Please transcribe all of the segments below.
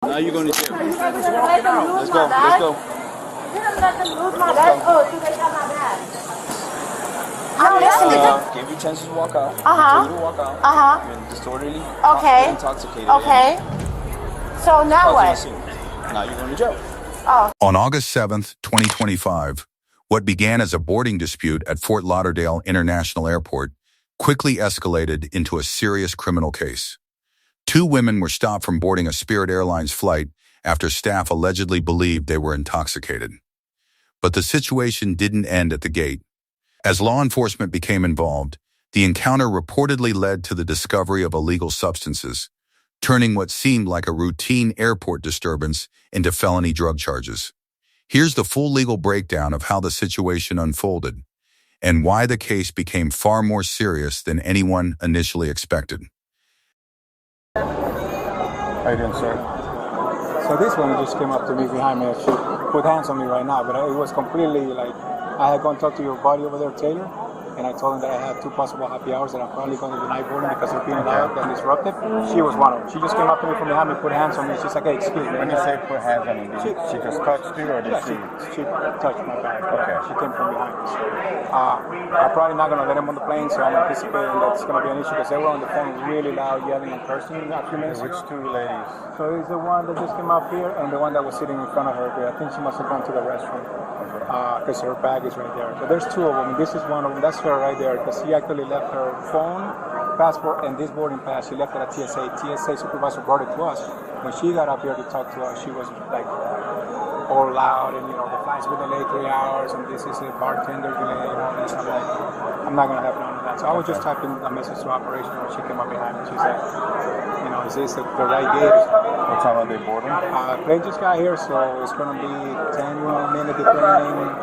Now you're going to jail. Let's go. Let's go. You didn't let them lose my bag? Oh, so they got my bag. I'm listening. Give you chances to walk out. Uh-huh. To walk out. Uh-huh. You're disorderly. Okay. Intoxicated. Okay. So now what? Now you're going to jail. Oh. On August 7th, 2025, what began as a boarding dispute at Fort Lauderdale International Airport quickly escalated into a serious criminal case. Two women were stopped from boarding a Spirit Airlines flight after staff allegedly believed they were intoxicated. But the situation didn't end at the gate. As law enforcement became involved, the encounter reportedly led to the discovery of illegal substances, turning what seemed like a routine airport disturbance into felony drug charges. Here's the full legal breakdown of how the situation unfolded and why the case became far more serious than anyone initially expected. How you doing, sir? So this one just came up to me behind me. She put hands on me right now, but it was completely like, I had gone to talk to your buddy over there, Taylor, and I told him that I had two possible happy hours that I'm probably going to deny boarding because of being loud and disruptive. She was one of them. She just came up to me from behind me, put hands on me. She's like, hey, excuse me. When you say put hands on you, she just touched you or did she touched my bag. Okay. She came from behind me. I'm probably not going to let him on the plane, so I'm anticipating that's going to be an issue because they were on the phone really loud, yelling and cursing a few minutes ago. Which two ladies? So it's the one that just came up here and the one that was sitting in front of her. But I think she must have gone to the restroom because her bag is right there. But there's two of them. This is one of them. That's her right there because she actually left her phone, passport, and this boarding pass. She left it at TSA. TSA supervisor brought it to us. When she got up here to talk to us, she was like all loud and, the flight's been delayed 3 hours and this is a bartender delay and all this. I'm like, I'm not going to have none of that. So I was just typing a message to operation when she came up behind me. She said, is this the right gate? What time are they boarding? Plane just got here, so it's going to be 10 minutes deplaning,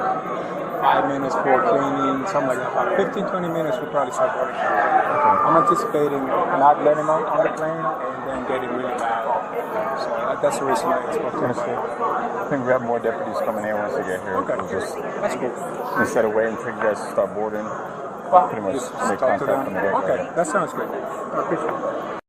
5 minutes for cleaning, something like that. About 15-20 minutes we'll probably start boarding. Okay. I'm anticipating not letting them on the plane and then getting really loud. So that's the reason I spoke to her. I think we have more deputies coming in once they get here. Okay. That's cool. Instead of waiting until you guys start boarding, pretty much just make talk to contact them. from the get-go. Okay, that sounds good. I appreciate it.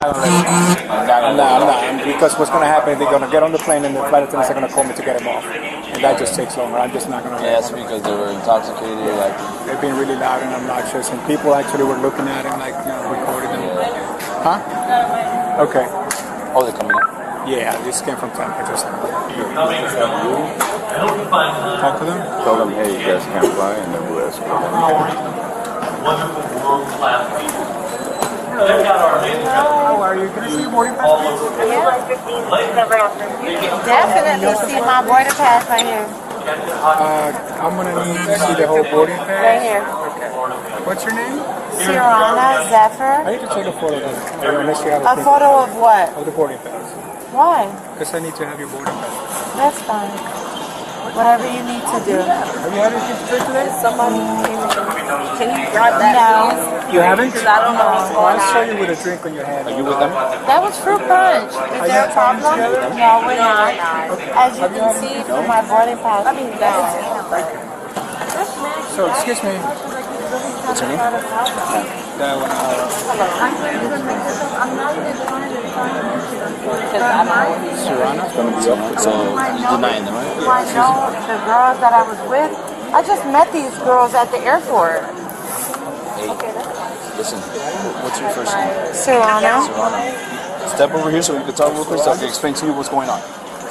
I'm not. Because what's going to happen, they're going to get on the plane and the flight attendants are going to call me to get them off. And that just takes longer. I'm just not going to. Yeah, that's because they were intoxicated. They've been really loud and obnoxious, and people actually were looking at them, recording them. Huh? Okay. Oh, they're coming in? Yeah, this came from Tampa just now. Talk to them? Tell them, hey, you guys can't fly, and then we'll escort them. Wonderful world-class people. How are you? Can I see your boarding pass, please? Definitely see my boarding pass right here. I'm going to need to see the whole boarding pass. Right here. Okay. What's your name? Sirana Zephyr. I need to take a photo of that. Unless you have A photo of what? of the boarding pass. Why? Because I need to have your boarding pass. That's fine. Whatever you need to do. Have you had anything to drink today? Somebody can you grab that? No. You haven't? Because I don't know what's going I saw on. you with a drink on your hand. Are you with them? That was fruit punch. Is there a problem? No, we're not. As you can see from my boarding pass. I mean, So, excuse me. What's your name? That one, Serrano? So you're denying them, right? I know the girls that I was with. I just met these girls at the airport. Hey, listen, what's your first name? Serrano. Step over here so we can talk real quick so I can explain to you what's going on.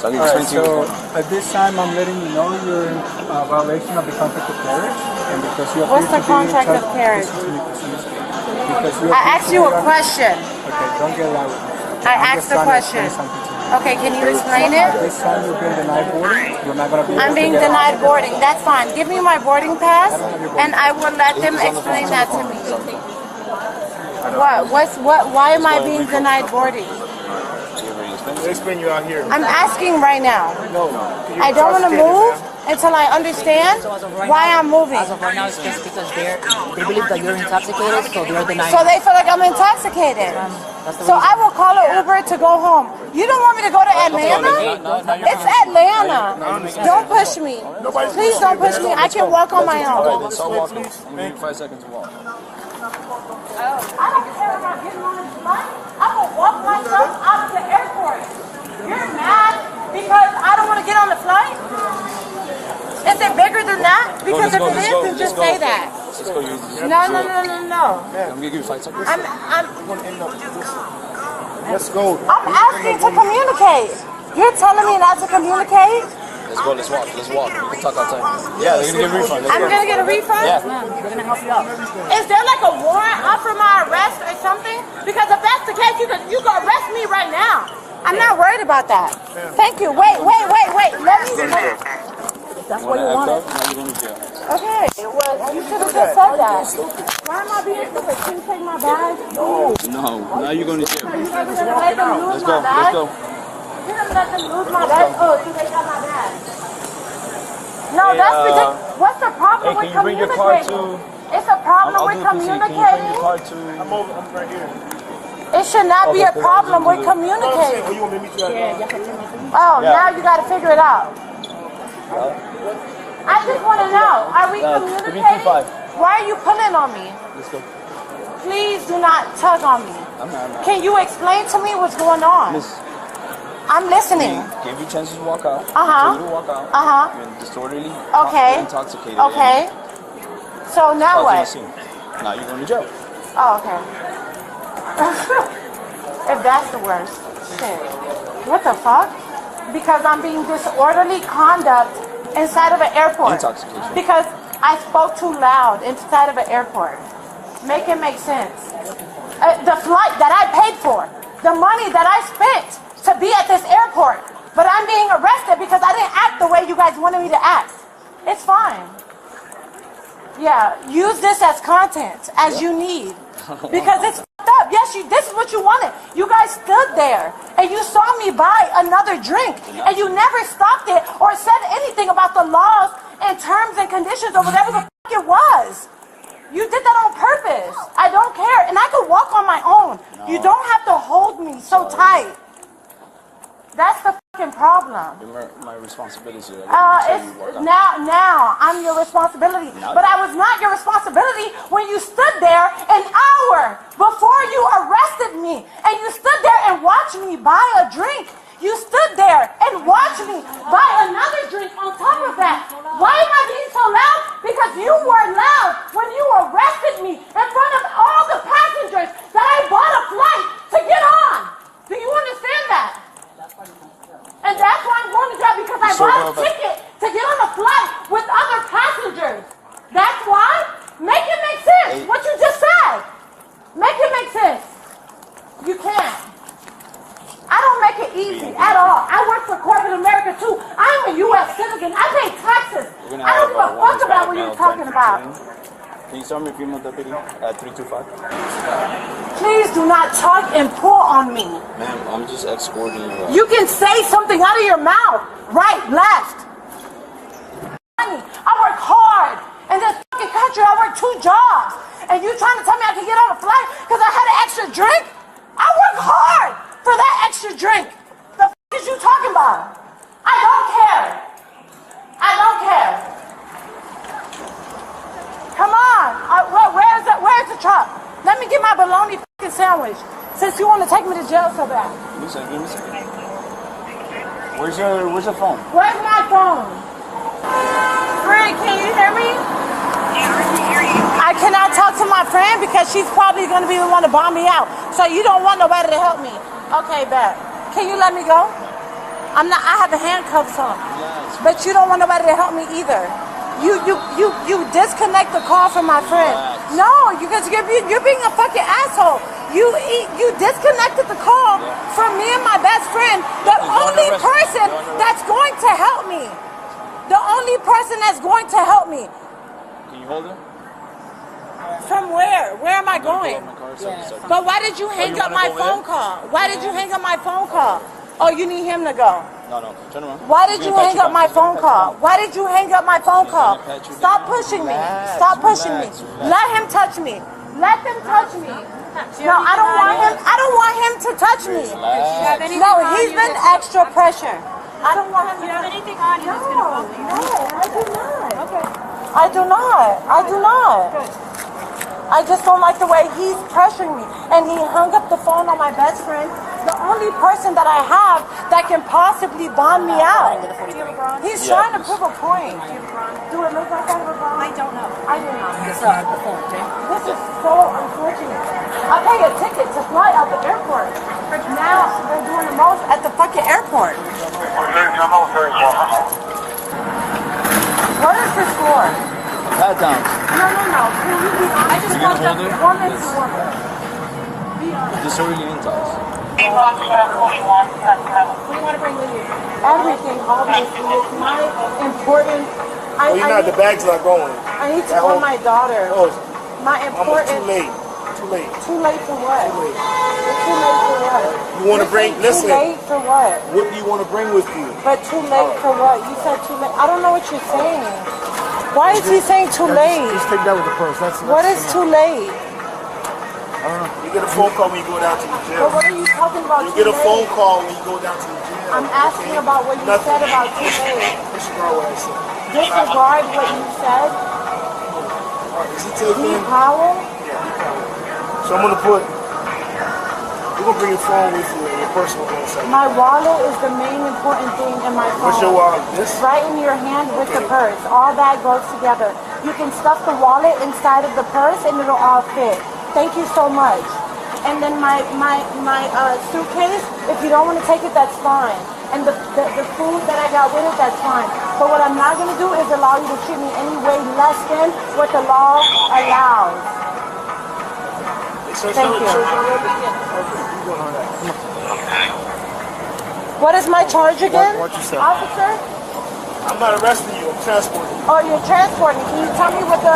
So I can explain to you what's going on. At this time, I'm letting you know you're in violation of the contract of carriage. And because you What's the contract of carriage? I asked you a question. Okay, don't get loud with me. I asked a question. Okay, can you explain it? This time you're being denied boarding. You're not going to be able I'm being to get denied boarding. That's fine. Give me my boarding pass, and I will let them explain that to me. Why am I being denied boarding? Explain you out here. I'm asking right now. I don't want to move until I understand why I'm moving. As of right now, it's just because they believe that you're intoxicated, so they're denying. So they feel like I'm intoxicated. So I will call an Uber to go home. You don't want me to go to Atlanta? It's Atlanta. Don't push me. Please don't push me. I can walk on my own. Let's all walk. I'm going to give you 5 seconds to walk. I don't care about getting on this flight. I will walk myself out of the airport. You're longer than that? Because if it is, then just say that. Let's go. No. I'm gonna give you 5 seconds. Let's go. I'm asking to communicate. You're telling me not to communicate? Let's go. Let's walk. Let's walk. We can talk outside. Yeah, they're gonna get a refund. I'm gonna get a refund? Yeah. We're gonna help you out. Is there like a warrant out for my arrest or something? Because if that's the case, you can arrest me right now. I'm not worried about that. Thank you. Wait. Let me. That's what you wanted. Now you're going to jail. Okay, well, you should have just said that. Why am I being stupid? Can you take my bag? No. Now you're going to jail. You guys are gonna let them lose Let's my go. bag? Let's go. You're gonna let them lose my bag? Oh, so they got my bag. No, that's ridiculous. What's the problem Hey, with can you bring your card communicating? It's a problem I'll with do the PC. Can you bring communicating. your card to... I'm right here. It should not be Okay, a problem with communicating. You want me to meet you at Oh, Yeah. now you gotta figure it out. I just want to know, are we communicating? 325. Why are you pulling on me? Let's go. Please do not tug on me. I'm not. Can you explain to me what's going on? Miss, I'm listening. give you chances to walk out. Uh-huh. Tell you to walk out. Uh-huh. You're disorderly. Okay. Intoxicated. Okay. So now Causing a what? scene. Now you're going to jail. Oh, okay. If that's the worst. Shit. What the fuck? Because I'm being disorderly conduct inside of an airport. Intoxication. Because I spoke too loud inside of an airport. Make it make sense. The flight that I paid for, the money that I spent to be at this airport, but I'm being arrested because I didn't act the way you guys wanted me to act. It's fine. Yeah, use this as content as you need. Because it's fucked up. Yes, this is what you wanted. You guys stood there and you saw me buy another drink and you never stopped it or said anything about the laws and terms and conditions or whatever the fuck it was. You did that on purpose. I don't care. And I could walk on my own. No. You don't have to hold me so tight. That's the fucking problem. My responsibility. Now I'm your responsibility. But I was not your responsibility when you stood there an hour before you arrested me. And you stood there and watched me buy a drink. You stood there and watched me buy another drink on top of that. Why am I being so loud? Because you were loud when you arrested me in front of all the passengers that I bought a flight to get on. Do you understand that? And that's why I'm going to jail, because I bought a ticket to get on a flight with other passengers. That's why? Make it make sense. What you just said. Make it make sense. You can't. I don't make it easy at all. I work for corporate America too. I'm a U.S. citizen. I pay taxes. I don't give a fuck about what you're talking about. Can you start me female deputy at 325? Please do not tug and pull on me. Ma'am, I'm just escorting you. You can say something out of your mouth. Right, left. I work hard in this fucking country. I work 2 jobs. And you trying to tell me I can get on a flight because I had an extra drink? I work hard for that extra drink. The fuck is you talking about? I don't care. I don't care. Come on. Where's the truck? Let me get my bologna fucking sandwich since you want to take me to jail so bad. Give me a second. Where's your phone? Where's my phone? Friend, can you hear me? I cannot talk to my friend because she's probably going to be the one to bomb me out. So you don't want nobody to help me. Okay, bet. Can you let me go? I have the handcuffs on. But you don't want nobody to help me either. You disconnect the call from my friend. No, because you're being a fucking asshole. You disconnected the call from me and my best friend. The only person that's going to help me. The only person that's going to help me. Can you hold it? From where? Where am I going? But why did you hang up my phone call? Why did you hang up my phone call? Oh, you need him to go. No, turn around. Why did you hang up my phone call? Why did you hang up my phone call? Stop pushing me. Stop pushing me. Let him touch me. Let them touch me. No, I don't want him. I don't want him to touch me. No, he's been extra pressure. I don't want him to. Do you have anything on you that's going to bother you? No, I do not. Okay. I do not. I just don't like the way he's pressuring me. And he hung up the phone on my best friend. The only person that I have that can possibly bond me out. He's trying to prove a point. Do it look like I have a bond? I don't know. I do not. It's the phone, okay? This is so unfortunate. I paid a ticket to fly out the airport. Now they're doing the most at the fucking airport. What is this for? Pat down. No. I just want the woman to woman. Disorderly intox. What do you want to bring with you? Everything, obviously. It's my important. The bag's not going. I need to call my daughter. Oh, My important. too late. Too late. Too late for what? Too late. Too late for what? You want to bring? Listen. Too late for what? What do you want to bring with you? But too late for what? You said too late. I don't know what you're saying. Why is he saying too late? Just take that with the purse. What is too late? I don't know. You get a phone call when you go down to the jail. But what are you talking about? You too get a late? phone call when you go down to the jail. I'm asking about what you said about too late. Disregard what I said. Disregard what you said. Is he taking? Powell? So I'm gonna put. We're gonna bring your phone with you and your personal phone. My wallet is the main important thing in my phone. What's your wallet? This? Right in your hand with the purse. All that goes together. You can stuff the wallet inside of the purse and it'll all fit. Thank you so much. And then my suitcase, if you don't want to take it, that's fine. And the food that I got with it, that's fine. But what I'm not going to do is allow you to treat me any way less than what the law allows. Thank you. What is my charge again? Watch yourself. Officer? I'm not arresting you. I'm transporting you. Oh, you're transporting. Can you tell me what the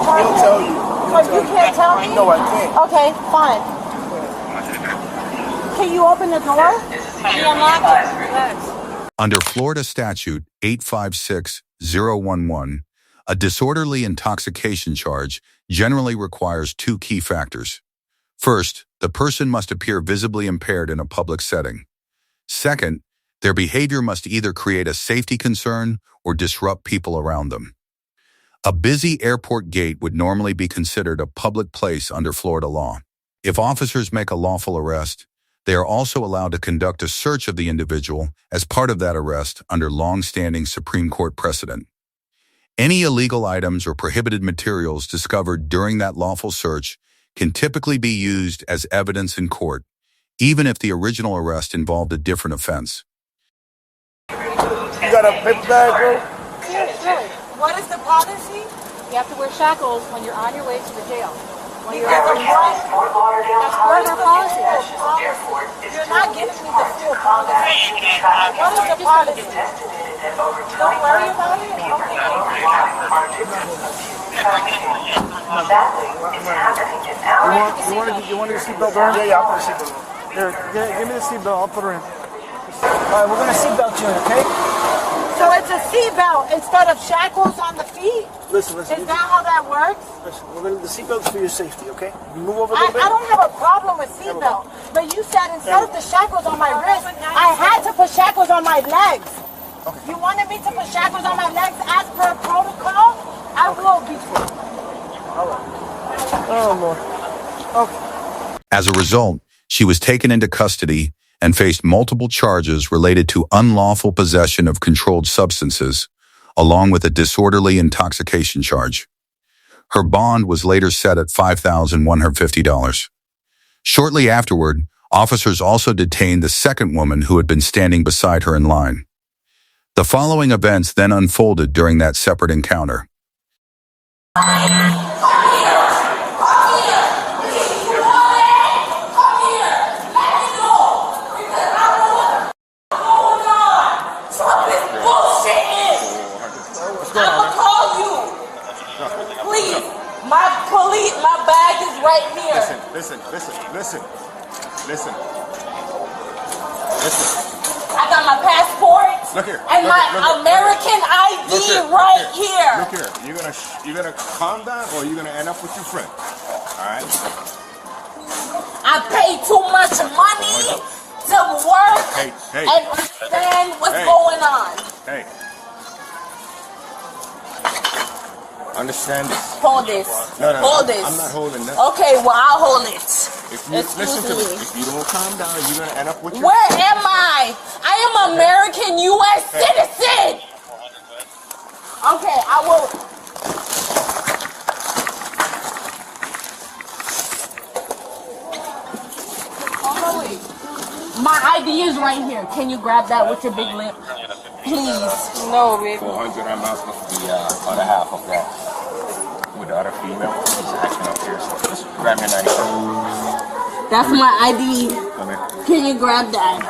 charge He'll is? tell you. Oh, you can't tell me? No, I can't. Okay, fine. Can you open the door? Under Florida Statute 856011, a disorderly intoxication charge generally requires two key factors. First, the person must appear visibly impaired in a public setting. Second, their behavior must either create a safety concern or disrupt people around them. A busy airport gate would normally be considered a public place under Florida law. If officers make a lawful arrest, they are also allowed to conduct a search of the individual as part of that arrest under long-standing Supreme Court precedent. Any illegal items or prohibited materials discovered during that lawful search can typically be used as evidence in court, even if the original arrest involved a different offense. You got a paper bag, bro? Really? What is the policy? You have to wear shackles when you're on your way to the jail. When you're That's that's part of our policy. You're not giving me the full policy. What is the policy? Don't worry about it. You want your seatbelt on? Yeah, I'll put a seatbelt on. Here, give me the seatbelt. I'll put her in. All right, we're going to seatbelt you in, okay? So it's a seatbelt instead of shackles on the feet? Listen. Is that how that works? Listen, the seatbelt's for your safety, okay? You move over a little bit. I don't have a problem with seatbelt, but you said instead of the shackles on my wrist, I had to put shackles on my legs. Okay. You wanted me to put shackles on my legs as per protocol? I will be. All right. Oh, Lord. Okay. As a result, she was taken into custody and faced multiple charges related to unlawful possession of controlled substances, along with a disorderly intoxication charge. Her bond was later set at $5,150. Shortly afterward, officers also detained the second woman who had been standing beside her in line. The following events then unfolded during that separate encounter. My bag is right here. Listen. I got my passport Look here. and my American ID right here. Look here. You're gonna calm down, or you're gonna end up with your friend. All right. I pay too much money to work Hey. and understand what's going on. Hey. Understand this. Hold this. No, Hold this. I'm not holding that. Okay, well I'll hold it. Listen to me. If you don't calm down, you're gonna end up with your... Where am I? I am American U.S. citizen. Okay, I will. My ID is right here. Can you grab that with your big lip? Please. No, baby. 400, I'm not supposed to be other half of that. With the other female, she's acting up here. So just grab your 94. That's my ID. Come here. Can you grab that?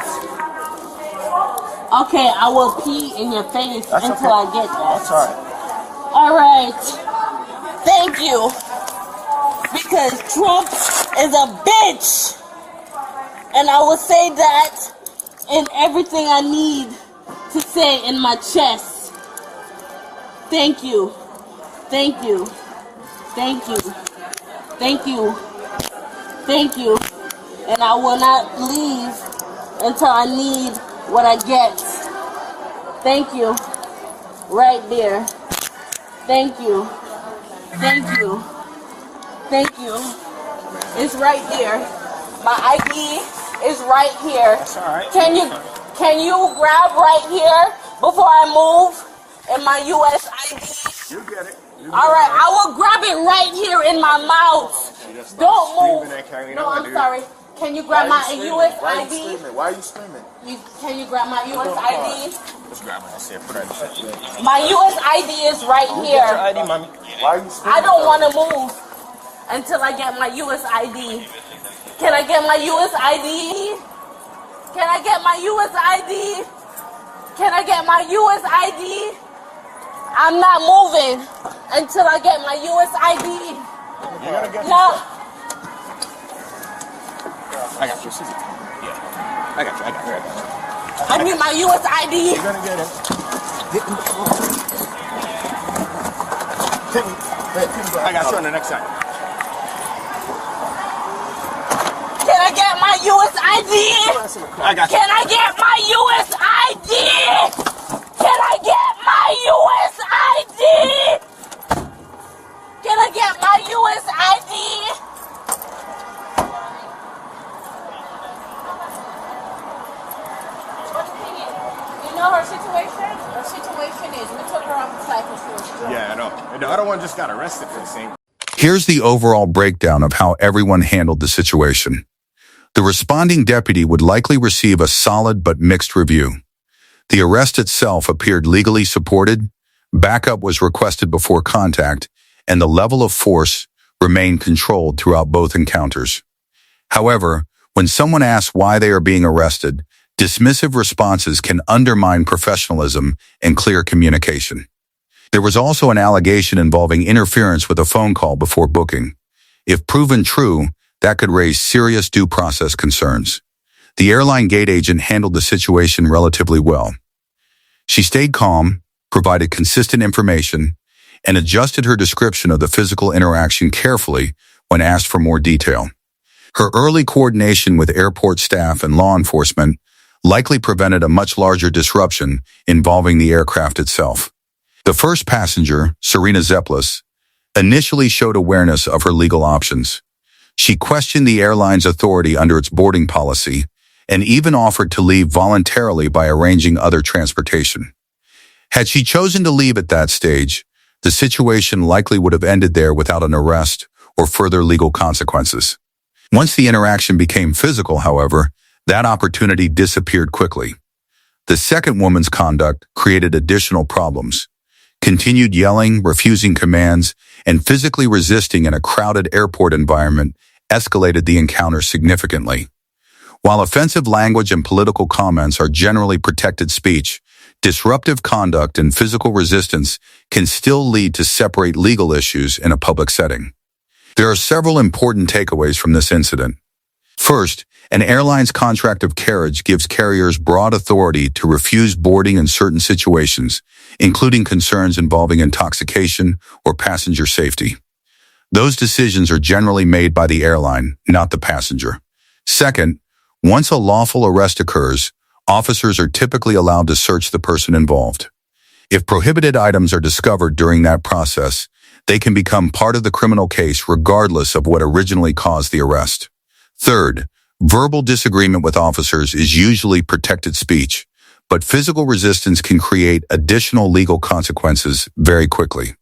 Okay, I will pee in your face until I get that. That's alright. Alright. Thank you. Because Trump is a bitch. And I will say that in everything I need to say in my chest. Thank you. Thank you. Thank you. Thank you. Thank you. And I will not leave until I need what I get. Thank you. Right there. Thank you. Thank you. Thank you. It's right there. My ID is right here. That's alright. Can you grab right here before I move in my US ID? You get it. Alright, I will grab it right here in my mouth. Don't move. No, I'm sorry. Can you grab my US ID? Why are you screaming? Can you grab my US ID? Just grab it. I said, put it in. My US ID is right here. Get your ID, mommy. Why are you screaming? I don't want to move until I get my US ID. Can I get my US ID? Can I get my US ID? Can I get my US ID? I'm not moving until I get my US ID. No. I got you. Yeah. I got you. I need my US ID. You're gonna get it. Get in the floor. Hit me. I got you on the next side. Can I get my US ID? I got you. Can I get my US ID? Can I get my US ID? Can I get my US ID? You know her situation? Her situation is we took her off the site because she was drunk. Yeah, I know. And the other one just got arrested for the same. Here's the overall breakdown of how everyone handled the situation. The responding deputy would likely receive a solid but mixed review. The arrest itself appeared legally supported, backup was requested before contact, and the level of force remained controlled throughout both encounters. However, when someone asks why they are being arrested, dismissive responses can undermine professionalism and clear communication. There was also an allegation involving interference with a phone call before booking. If proven true, that could raise serious due process concerns. The airline gate agent handled the situation relatively well. She stayed calm, provided consistent information, and adjusted her description of the physical interaction carefully when asked for more detail. Her early coordination with airport staff and law enforcement likely prevented a much larger disruption involving the aircraft itself. The first passenger, Serena Zeplis, initially showed awareness of her legal options. She questioned the airline's authority under its boarding policy and even offered to leave voluntarily by arranging other transportation. Had she chosen to leave at that stage, the situation likely would have ended there without an arrest or further legal consequences. Once the interaction became physical, however, that opportunity disappeared quickly. The second woman's conduct created additional problems. Continued yelling, refusing commands, and physically resisting in a crowded airport environment escalated the encounter significantly. While offensive language and political comments are generally protected speech, disruptive conduct and physical resistance can still lead to separate legal issues in a public setting. There are several important takeaways from this incident. First, an airline's contract of carriage gives carriers broad authority to refuse boarding in certain situations, including concerns involving intoxication or passenger safety. Those decisions are generally made by the airline, not the passenger. Second, once a lawful arrest occurs, officers are typically allowed to search the person involved. If prohibited items are discovered during that process, they can become part of the criminal case regardless of what originally caused the arrest. Third, verbal disagreement with officers is usually protected speech, but physical resistance can create additional legal consequences very quickly.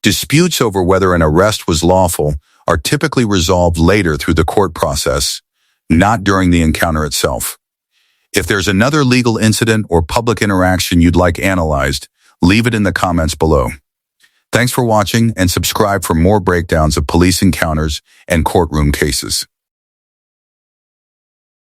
Disputes over whether an arrest was lawful are typically resolved later through the court process, not during the encounter itself. If there's another legal incident or public interaction you'd like analyzed, leave it in the comments below. Thanks for watching and subscribe for more breakdowns of police encounters and courtroom cases.